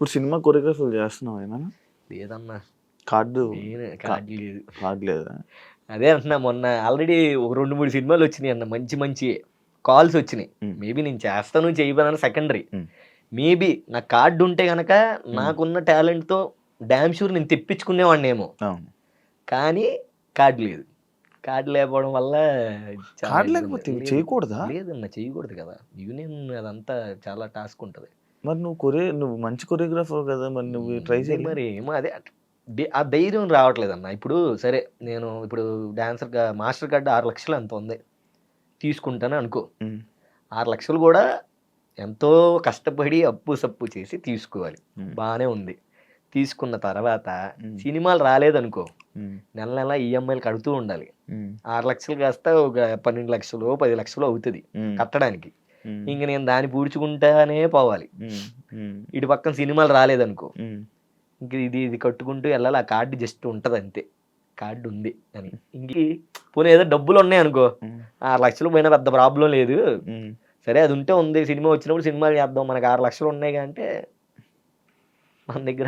ఇప్పుడు సినిమా కొరియోగ్రఫీలు చేస్తున్నావు ఏమైనా? లేదన్నా, కార్డు కార్డు లేదు. కార్డు లేదా? అదే అంటున్నా, మొన్న ఆల్రెడీ ఒక 2-3 సినిమాలు వచ్చినాయి అన్న, మంచి మంచి కాల్స్ వచ్చినాయి. మేబీ నేను చేస్తాను చేయబోదని సెకండరీ. మేబీ నా కార్డు ఉంటే గనక నాకున్న టాలెంట్తో డ్యామ్ షూర్ నేను తెప్పించుకునేవాడినేమో. అవును. కానీ కార్డు లేదు. కార్డు లేకపోవడం వల్ల కార్డు లేకపోతే చేయకూడదా? లేదన్న, చేయకూడదు కదా, యూనియన్ అదంతా చాలా టాస్క్ ఉంటుంది. మరి నువ్వు మంచి కొరియోగ్రాఫర్ కదా, మరి నువ్వు ట్రై చేయాలి. మరి ఏమో అదే ఆ ధైర్యం రావట్లేదన్న. ఇప్పుడు సరే, నేను ఇప్పుడు డాన్సర్గా మాస్టర్ కార్డు 6 లక్షలు ఎంత ఉంది తీసుకుంటాను అనుకో. 6 లక్షలు కూడా ఎంతో కష్టపడి అప్పు సప్పు చేసి తీసుకోవాలి, బాగానే ఉంది. తీసుకున్న తర్వాత సినిమాలు రాలేదనుకో, నెల నెల ఈఎంఐలు కడుతూ ఉండాలి. 6 లక్షలు కాస్త ఒక 12 లక్షలు 10 లక్షలు అవుతుంది కట్టడానికి. ఇంక నేను దాన్ని పూడ్చుకుంటానే పోవాలి. ఇటు పక్కన సినిమాలు రాలేదనుకో, ఇంక ఇది కట్టుకుంటూ వెళ్ళాలి. ఆ కార్డు జస్ట్ ఉంటుంది అంతే, కార్డు ఉంది అని. ఇంక పోనీ ఏదో డబ్బులు ఉన్నాయి అనుకో, 6 లక్షలు పోయినా పెద్ద ప్రాబ్లం లేదు, సరే అది ఉంటే ఉంది, సినిమా వచ్చినప్పుడు సినిమాలు చేద్దాం, మనకు 6 లక్షలు ఉన్నాయి అంటే మన దగ్గర